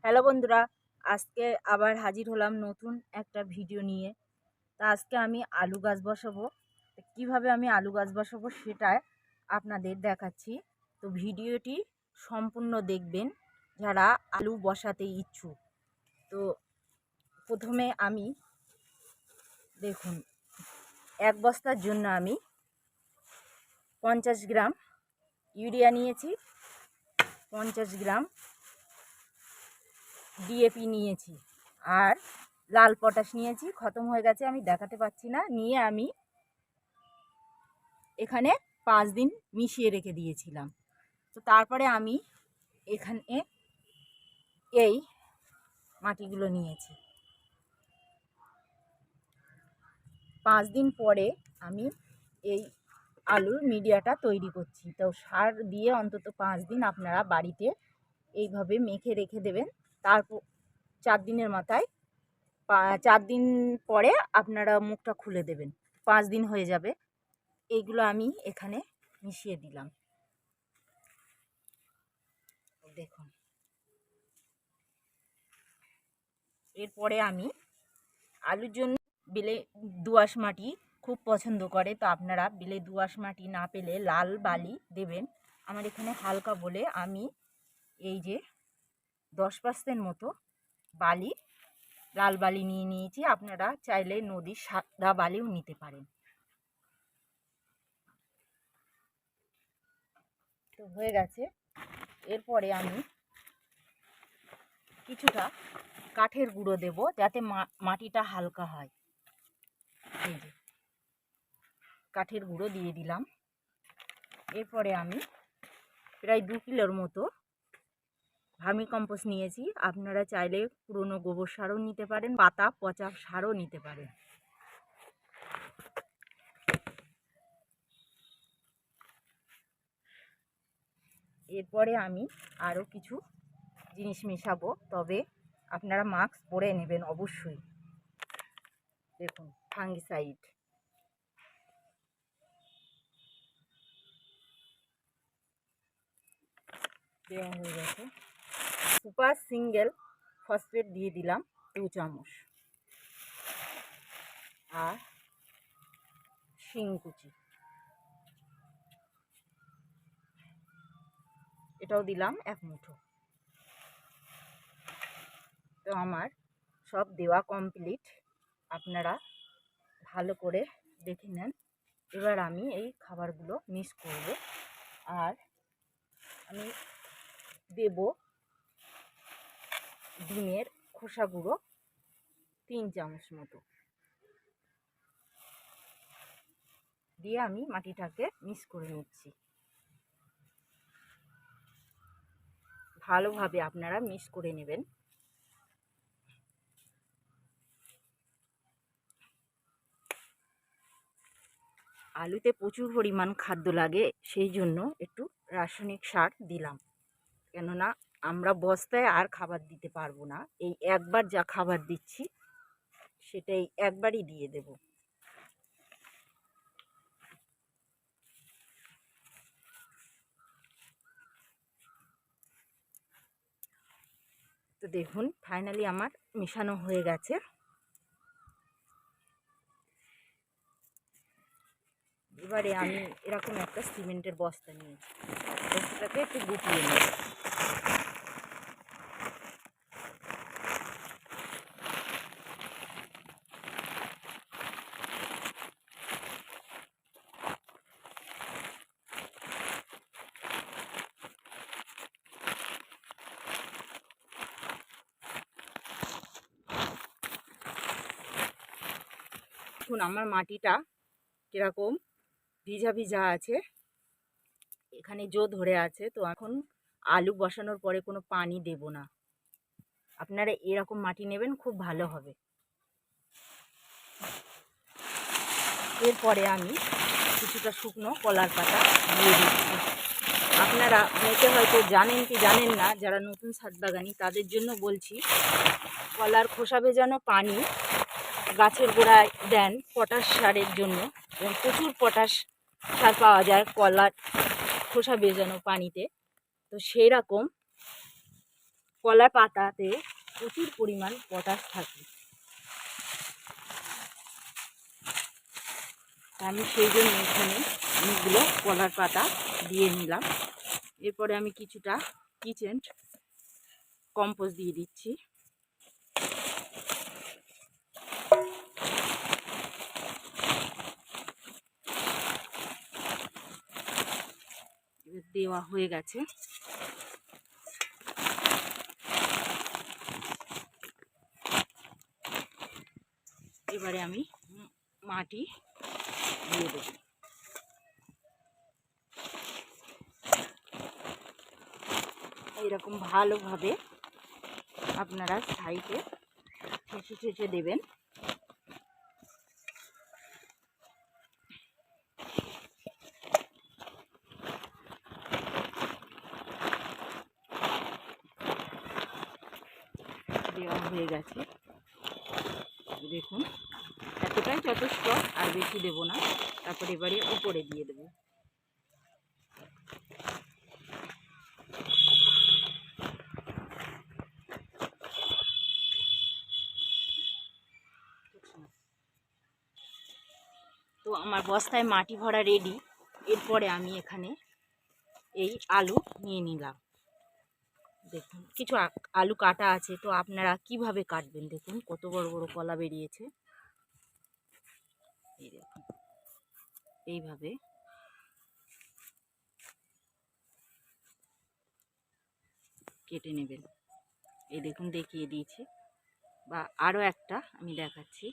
Hello বন্ধুরা, আজকে আবার হাজির হলাম নতুন একটা ভিডিও নিয়ে। তা আজকে আমি আলু গাছ বসাবো। কিভাবে আমি আলু গাছ বসাবো সেটা আপনাদের দেখাচ্ছি। তো ভিডিওটি সম্পূর্ণ দেখবেন যারা আলু বসাতে ইচ্ছুক। তো প্রথমে আমি দেখুন, এক বস্তার জন্য আমি 50 গ্রাম ইউরিয়া নিয়েছি, 50 গ্রাম ডিএপি নিয়েছি, আর লাল পটাশ নিয়েছি। খতম হয়ে গেছে, আমি দেখাতে পাচ্ছি না। নিয়ে আমি এখানে 5 দিন মিশিয়ে রেখে দিয়েছিলাম। তো তারপরে আমি এখানে এই মাটিগুলো নিয়েছি। 5 দিন পরে আমি এই আলুর মিডিয়াটা তৈরি করছি। তো সার দিয়ে অন্তত 5 দিন আপনারা বাড়িতে এইভাবে মেখে রেখে দেবেন। তারপর 4 দিনের মাথায় 4 দিন পরে আপনারা মুখটা খুলে দেবেন। 5 দিন হয়ে যাবে। এইগুলো আমি এখানে মিশিয়ে দিলাম। দেখুন, এরপরে আমি আলুর জন্য বেলে দোআঁশ মাটি খুব পছন্দ করে। তো আপনারা বেলে দোআঁশ মাটি না পেলে লাল বালি দেবেন। আমার এখানে হালকা বলে আমি এই যে 10% মতো বালি, লাল বালি নিয়ে নিয়েছি। আপনারা চাইলে নদীর সাদা বালিও নিতে পারেন। তো হয়ে গেছে। এরপরে আমি কিছুটা কাঠের গুঁড়ো দেব যাতে মাটিটা হালকা হয়। এই যে কাঠের গুঁড়ো দিয়ে দিলাম। এরপরে আমি প্রায় 2 কিলোর মতো ভার্মি কম্পোস্ট নিয়েছি। আপনারা চাইলে পুরনো গোবর সারও নিতে পারেন, পাতা পচা সারও নিতে পারেন। এরপরে আমি আরও কিছু জিনিস মেশাবো, তবে আপনারা মাস্ক পরে নেবেন অবশ্যই। দেখুন, ফাঙ্গিসাইড দেওয়া হয়ে গেছে। সুপার সিঙ্গেল ফসফেট দিয়ে দিলাম 2 চামচ, আর শিংকুচি এটাও দিলাম 1 মুঠো। তো আমার সব দেওয়া কমপ্লিট। আপনারা ভালো করে দেখে নেন। এবার আমি এই খাবারগুলো মিক্স করব, আর আমি দেব ডিমের খোসা গুঁড়ো 3 চামচ মতো দিয়ে আমি মাটিটাকে মিক্স করে নিচ্ছি। ভালোভাবে আপনারা মিক্স করে নেবেন। আলুতে প্রচুর পরিমাণ খাদ্য লাগে, সেই জন্য একটু রাসায়নিক সার দিলাম। কেননা আমরা বস্তায় আর খাবার দিতে পারবো না। এই একবার যা খাবার দিচ্ছি সেটাই একবারই দিয়ে দেব। তো দেখুন, ফাইনালি আমার মেশানো হয়ে গেছে। এবারে আমি এরকম একটা সিমেন্টের বস্তা নিয়েছি। বস্তাটাকে একটু গুটিয়ে নেব। দেখুন আমার মাটিটা কীরকম ভিজা ভিজা আছে, এখানে জো ধরে আছে। তো এখন আলু বসানোর পরে কোনো পানি দেব না। আপনারা এরকম মাটি নেবেন, খুব ভালো হবে। এরপরে আমি কিছুটা শুকনো কলার পাতা দিয়ে দিচ্ছি। আপনারা অনেকে হয়তো জানেন কি জানেন না, যারা নতুন ছাদ বাগানি তাদের জন্য বলছি, কলার খোসা ভেজানো পানি গাছের গোড়ায় দেন পটাশ সারের জন্য, এবং প্রচুর পটাশ সার পাওয়া যায় কলার খোসা ভেজানো পানিতে। তো সেই রকম কলার পাতাতে প্রচুর পরিমাণ পটাশ থাকে। আমি সেই জন্য এখানে অনেকগুলো কলার পাতা দিয়ে নিলাম। এরপরে আমি কিছুটা কিচেন কম্পোস্ট দিয়ে দিচ্ছি। দেওয়া হয়ে গেছে। এবারে আমি মাটি দিয়ে দেব। এইরকম ভালোভাবে আপনারা সাইডে ঠেসে ঠেসে দেবেন। দেওয়া হয়ে গেছে, দেখুন এতটাই যথেষ্ট, আর বেশি দেব না। তারপর এবারে উপরে দিয়ে দেব। তো আমার বস্তায় মাটি ভরা রেডি। এরপরে আমি এখানে এই আলু নিয়ে নিলাম। দেখুন কিছু আলু কাটা আছে, তো আপনারা কিভাবে কাটবেন দেখুন কত বড় বড় কলা বেরিয়েছে। এই দেখুন এইভাবে কেটে নেবেন। এই দেখুন দেখিয়ে দিয়েছি, বা আরও একটা আমি দেখাচ্ছি।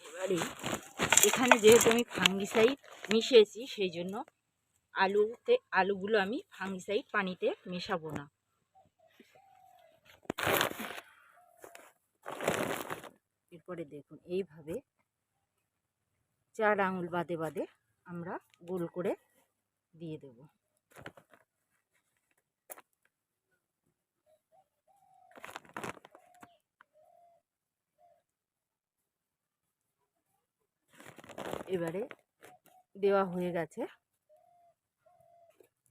এবারে এখানে যেহেতু আমি ফাঙ্গিসাইড মিশিয়েছি, সেই জন্য আলুগুলো আমি ফাঙ্গিসাইড পানিতে মেশাবো না। এরপরে দেখুন এইভাবে 4 আঙুল বাদে বাদে আমরা গোল করে দিয়ে দেব। এবারে দেওয়া হয়ে গেছে।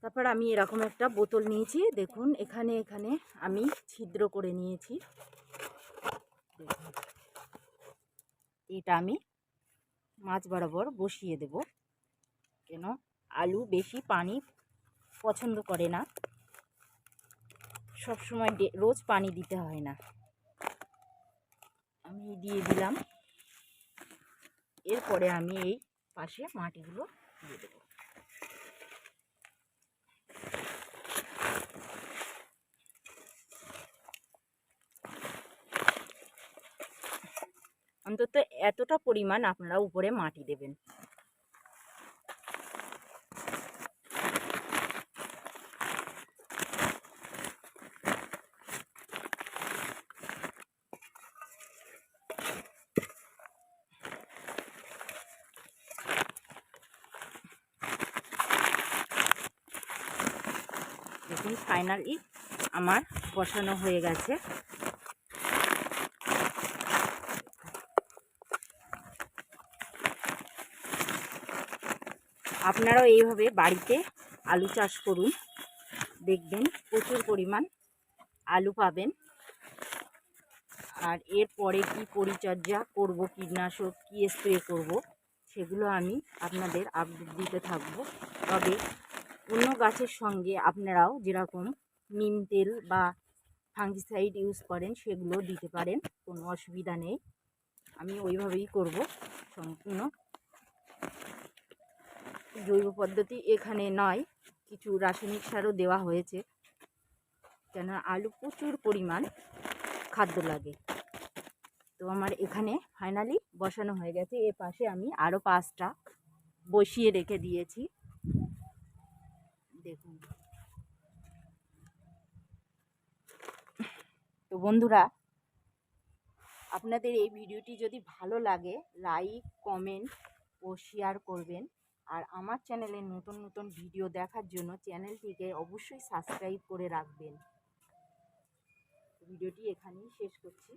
তারপর আমি এরকম একটা বোতল নিয়েছি, দেখুন এখানে এখানে আমি ছিদ্র করে নিয়েছি। দেখুন এটা আমি মাছ বরাবর বসিয়ে দেব, কেন আলু বেশি পানি পছন্দ করে না, সব সময় রোজ পানি দিতে হয় না। আমি দিয়ে দিলাম। এরপরে আমি এই পাশে মাটিগুলো দিয়ে দেব। অন্তত এতটা পরিমাণ আপনারা উপরে মাটি দেবেন। দেখুন ফাইনালি আমার বসানো হয়ে গেছে। আপনারাও এইভাবে বাড়িতে আলু চাষ করুন, দেখবেন প্রচুর পরিমাণ আলু পাবেন। আর এরপরে কি পরিচর্যা করব, কীটনাশক কী স্প্রে করব, সেগুলো আমি আপনাদের আপডেট দিতে থাকব। তবে অন্য গাছের সঙ্গে আপনারাও যেরকম নিম তেল বা ফাঙ্গিসাইড ইউজ করেন সেগুলো দিতে পারেন, কোনো অসুবিধা নেই। আমি ওইভাবেই করব। সম্পূর্ণ জৈব পদ্ধতি এখানে নয়, কিছু রাসায়নিক সারও দেওয়া হয়েছে, কেন আলু প্রচুর পরিমাণ খাদ্য লাগে। তো আমার এখানে ফাইনালি বসানো হয়ে গেছে। এর পাশে আমি আরও 5টা বসিয়ে রেখে দিয়েছি। দেখুন তো বন্ধুরা, আপনাদের এই ভিডিওটি যদি ভালো লাগে লাইক, কমেন্ট ও শেয়ার করবেন। আর আমার চ্যানেলে নতুন নতুন ভিডিও দেখার জন্য চ্যানেলটিকে অবশ্যই সাবস্ক্রাইব করে রাখবেন। ভিডিওটি এখানেই শেষ করছি।